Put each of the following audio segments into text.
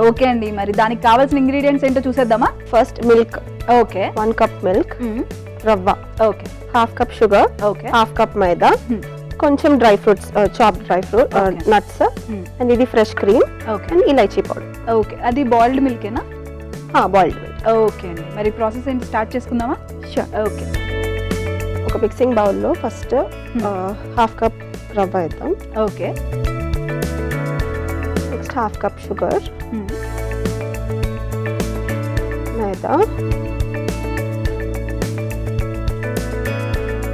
Okay అండి, మరి దానికి కావాల్సిన ఇంగ్రీడియంట్స్ ఏంటో చూసేద్దామా? First milk, okay 1 cup milk, రవ్వ, okay half cup sugar, okay half cup మైదా, కొంచెం dry fruits, chopped dry fruit, Okay. Nuts, and ఇది ఫ్రెష్ క్రీమ్ ఓకే అండ్ ఇలైచీ పౌడర్. ఓకే, అది బాయిల్డ్ మిల్కేనా? Boiled milk. ఓకే అండి, మరి ప్రాసెస్ ఏంటి, స్టార్ట్ చేసుకుందామా? షూర్. ఓకే ఒక మిక్సింగ్ బౌల్లో ఫస్ట్ హాఫ్ కప్ రవ్వ వేద్దాం. Okay next half cup sugar, మైదా,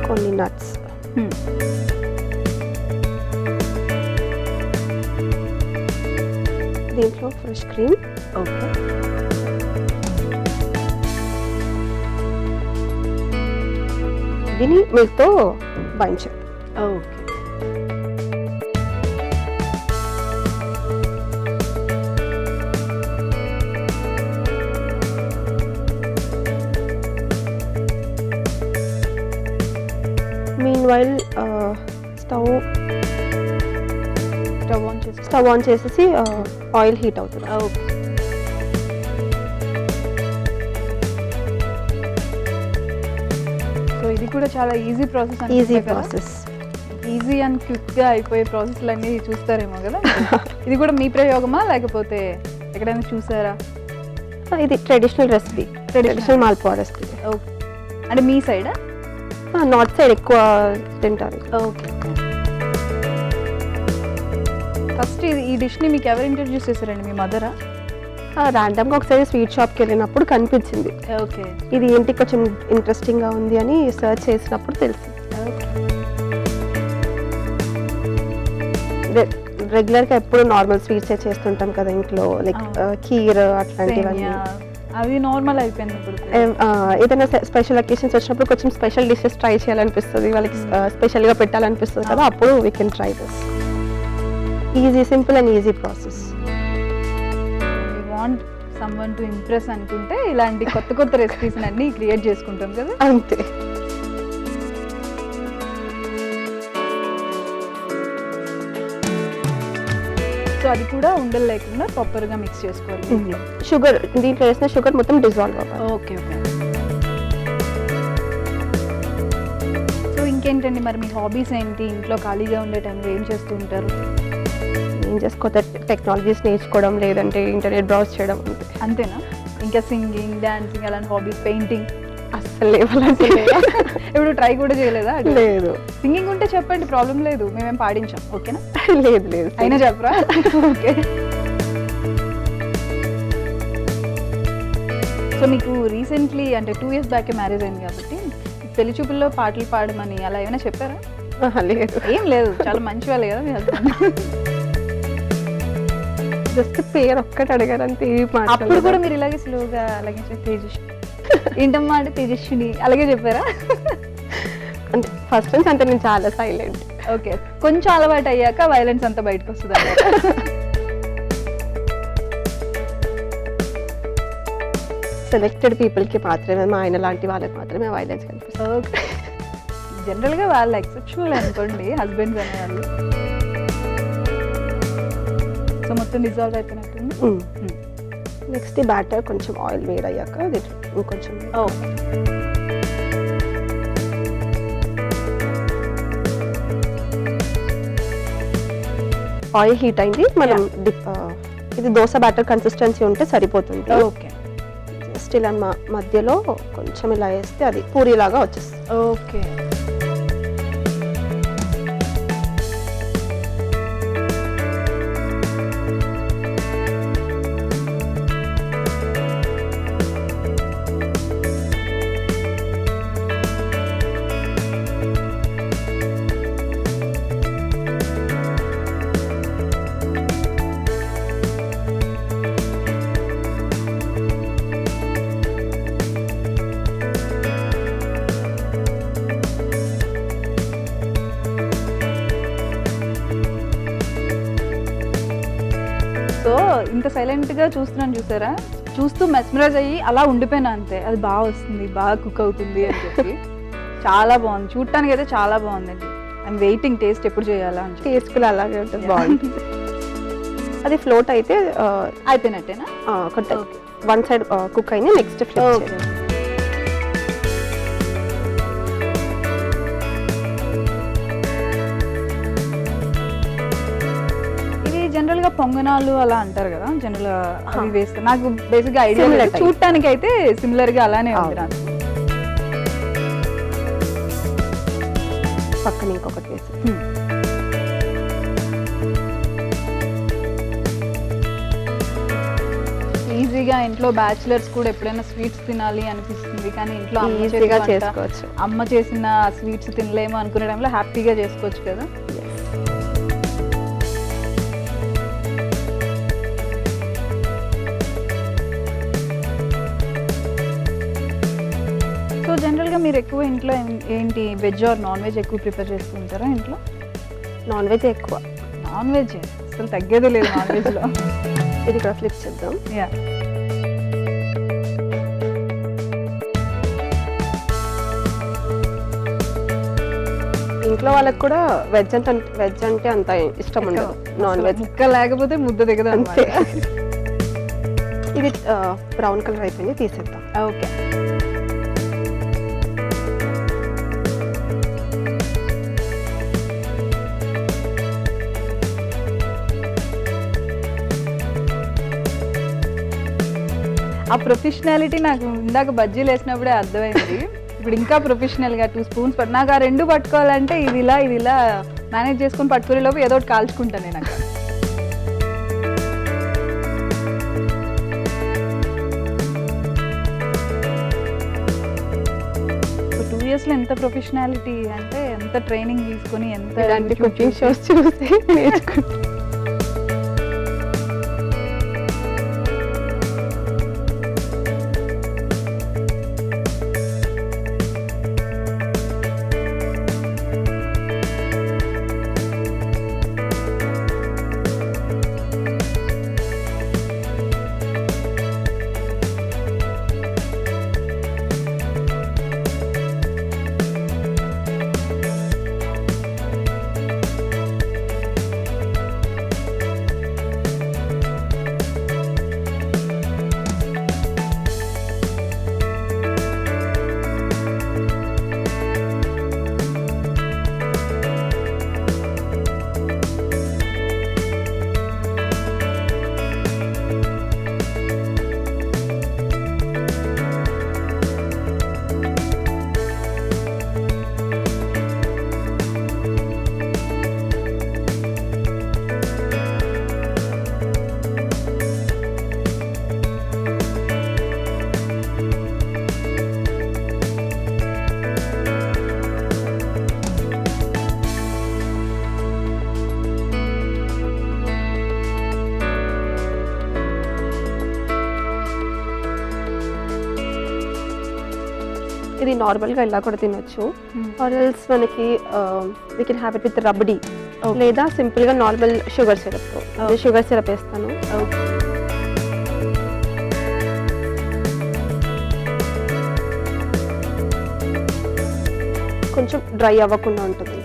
కొన్ని నట్స్, దీంట్లో ఫ్రెష్ క్రీమ్, ఓకే దీన్ని మిల్క్తో బైండ్ చేయాలి. Okay mean while stove stove on చేసి చేసేసి ఆయిల్ హీట్ అవుతుంది. ఓకే సో ఇది కూడా చాలా easy process. Easy process. Easy and quick గా అయిపోయే ప్రాసెస్లు అన్ని చూస్తారేమో కదా. ఇది కూడా మీ ప్రయోగమా లేకపోతే ఎక్కడైనా చూసారా? ఇది traditional recipe, traditional malpua recipe. Okay, అంటే మీ సైడా? నార్త్ సైడ్ ఎక్కువ తింటారు. ఓకే, ఫస్ట్ ఈ డిష్ని మీకు ఎవరు ఇంట్రడ్యూస్ చేశారండి? మీ మదరా? ర్యాండమ్గా ఒకసారి స్వీట్ షాప్కి వెళ్ళినప్పుడు కనిపించింది. ఓకే ఇది ఏంటి కొంచెం ఇంట్రెస్టింగ్గా ఉంది అని సర్చ్ చేసినప్పుడు తెలిసింది. రెగ్యులర్గా ఎప్పుడు నార్మల్ స్వీట్స్ చేస్తుంటాం కదా ఇంట్లో, లైక్ కీర్ అట్లాంటివన్నీ. అవి నార్మల్ అయిపోయింది ఇప్పుడు. ఏదైనా స్పెషల్ అకేషన్స్ వచ్చినప్పుడు కొంచెం స్పెషల్ డిషెస్ ట్రై చేయాలనిపిస్తుంది, వాళ్ళకి స్పెషల్గా పెట్టాలనిపిస్తుంది కదా, అప్పుడు we can try this. Easy, simple and easy process. Want someone to impress అనుకుంటే ఇలాంటి కొత్త కొత్త రెసిపీస్ అన్ని క్రియేట్ చేసుకుంటాం కదా, అంతే. సో అది కూడా ఉండలు లేకుండా ప్రాపర్గా మిక్స్ చేసుకోవాలి. షుగర్, దీంట్లో వేసిన షుగర్ మొత్తం డిజాల్వ్ అవ్వాలి. Okay okay. సో ఇంకేంటండి మరి మీ హాబీస్ ఏంటి? ఇంట్లో ఖాళీగా ఉండే టైంలో ఏం చేస్తూ ఉంటారు? ఏం చేసి కొత్త టెక్నాలజీస్ నేర్చుకోవడం, లేదంటే ఇంటర్నెట్ బ్రౌజ్ చేయడం, అంతే. అంతేనా? ఇంకా సింగింగ్, డాన్సింగ్ అలాంటి హాబీస్, పెయింటింగ్ అస్సలు లేవాలంటే ఇప్పుడు ట్రై కూడా చేయలేదా? లేదు. సింగింగ్ ఉంటే చెప్పండి, ప్రాబ్లం లేదు, మేమేం పాడించాం. ఓకేనా? లేదు లేదు, అయినా చెప్పరా? ఓకే. సో మీకు రీసెంట్లీ అంటే 2 years బ్యాకే మ్యారేజ్ అయింది కాబట్టి పెళ్లి చూపుల్లో పాటలు పాడమని అలా ఏమైనా చెప్పారా? లేదు. ఏం లేదు, చాలా మంచి వాళ్ళు కదా మీ హస్బెండ్. జస్ట్ పేరు ఒక్కటి అడిగారంటే అప్పుడు కూడా మీరు ఇలాగే స్లోగా అలాగే తేజస్వి ఏంటమ్మా అంటే తేజస్విని అలాగే చెప్పారా? అంటే ఫస్ట్ నుంచి అంటే నేను చాలా సైలెంట్. ఓకే, కొంచెం అలవాటు అయ్యాక వైలెన్స్ అంతా బయటకు వస్తుంది అన్నమాట. సెలెక్టెడ్ పీపుల్కి మాత్రమే, మా ఆయన లాంటి వాళ్ళకి మాత్రమే వైలెన్స్ కనిపిస్తుంది. ఓకే, జనరల్గా వాళ్ళ ఎక్సెప్షనల్ అనుకోండి హస్బెండ్స్ అనేవాళ్ళు. సో మొత్తం డిజాల్వ్ అయిపోయినట్టుంది. నెక్స్ట్ ఈ బ్యాటర్ కొంచెం ఆయిల్ వేడి అయ్యాక ఇంకొంచెం. ఓకే, ఆయిల్ హీట్ అయింది. మనం ఇది దోశ బ్యాటర్ కన్సిస్టెన్సీ ఉంటే సరిపోతుంది. ఓకే, జస్ట్ ఇలా మధ్యలో కొంచెం ఇలా వేస్తే అది పూరీలాగా వచ్చేస్తుంది. ఓకే. సో ఇంత సైలెంట్గా చూస్తున్నాను చూసారా, చూస్తూ మెస్మరైజ్ అయ్యి అలా ఉండిపోయినా అంతే. అది బాగా వస్తుంది, బాగా కుక్ అవుతుంది అని చెప్పి చాలా బాగుంది, చూడటానికి అయితే చాలా బాగుందండి. ఐఎమ్ వెయిటింగ్ టేస్ట్ ఎప్పుడు చేయాలా అని. టేస్ట్ కూడా అలాగే ఉంటుంది, బాగుంటుంది. అది ఫ్లోట్ అయితే అయిపోయినట్టేనా? ఒక వన్ సైడ్ కుక్ అయింది, నెక్స్ట్ ఫ్లిప్ చేయాలి. జనరల్ గా పొంగనాలు అలా అంటారు కదా, జనరల్ గా అవి వేస్తారు. నాకు బేసిక్ గా ఐడియా Similar లేదు, type. చూడటానికి అయితే సిమిలర్ గా అలానే ఉంది నాకు. పక్కన ఇంకొకటి వేసి ఈజీగా ఇంట్లో బ్యాచిలర్స్ కూడా ఎప్పుడైనా స్వీట్స్ తినాలి అనిపిస్తుంది, కానీ ఇంట్లో ఈజీగా చేసుకోవచ్చు. అమ్మ చేసిన స్వీట్స్ తినలేము అనుకునే టైంలో హ్యాపీగా చేసుకోవచ్చు కదా. సో జనరల్గా మీరు ఎక్కువ ఇంట్లో ఏంటి వెజ్ ఆర్ నాన్ వెజ్ ఎక్కువ ప్రిపేర్ చేస్తూ ఉంటారా ఇంట్లో? నాన్ వెజ్ ఎక్కువ. నాన్ వెజ్ అసలు తగ్గేదే లేదు నాన్ వెజ్లో. ఇది కూడా ఫ్లిప్ చేద్దాం. యా, ఇంట్లో వాళ్ళకి కూడా వెజ్ అంటే అంత ఇష్టం ఉండదు, నాన్ వెజ్ ముక్క లేకపోతే ముద్ద దిగదు అంతే. అంతే. ఇది బ్రౌన్ కలర్ అయిపోయింది, తీసేద్దాం. ఓకే, ఆ ప్రొఫెషనాలిటీ నాకు ఇందాక బజ్జీలు వేసినప్పుడే అర్థమైంది. ఇప్పుడు ఇంకా ప్రొఫెషనల్గా 2 స్పూన్స్ నాకు ఆ 2 పట్టుకోవాలంటే ఇది ఇలా మేనేజ్ చేసుకొని పట్టుకునే లోపు ఏదో ఒకటి కాల్చుకుంటాను నేను అక్కడ. సో 2 yearsలో ఎంత ప్రొఫెషనాలిటీ అంటే, ఎంత ట్రైనింగ్ తీసుకొని, ఎంత ఇలాంటి కుకింగ్ షోస్ చూసి నేర్చుకుంటాం. ఇది నార్మల్గా ఇలా కూడా తినొచ్చు, ఆర్ ఎల్స్ మనకి we can have it with rabdi, లేదా సింపుల్గా normal sugar syrup. Sugar syrup వేస్తాను. కొంచెం డ్రై అవ్వకుండా ఉంటుంది.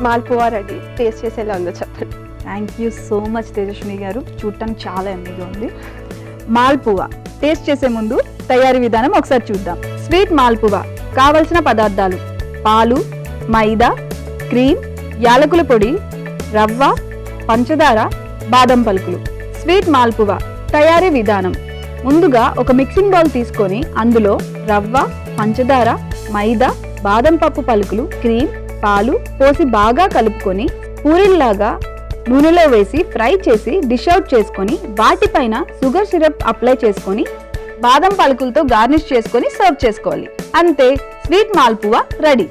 మాల్పువా రెడీ. టేస్ట్ చేసి ఎలా ఉందో చెప్పండి. Thank you so much Tejaswini గారు, చూడటానికి చాలా ఎమ్మీగా ఉంది. మాల్పువా టేస్ట్ చేసే ముందు తయారీ విధానం ఒకసారి చూద్దాం. స్వీట్ మాల్పువా కావలసిన పదార్థాలు: పాలు, మైదా, క్రీమ్, యాలకుల పొడి, రవ్వ, పంచదార, బాదం పలుకులు. స్వీట్ మాల్పువా తయారీ విధానం: ముందుగా ఒక మిక్సింగ్ బౌల్ తీసుకొని అందులో రవ్వ, పంచదార, మైదా, బాదం పప్పు పలుకులు, క్రీమ్, పాలు పోసి బాగా కలుపుకొని పూరీల్లాగా నూనెలో వేసి ఫ్రై చేసి డిష్ అవుట్ చేసుకొని వాటిపైన షుగర్ సిరప్ అప్లై చేసుకొని బాదం పలుకులతో గార్నిష్ చేసుకొని సర్వ్ చేసుకోవాలి. అంతే, స్వీట్ మాల్పువా రెడీ.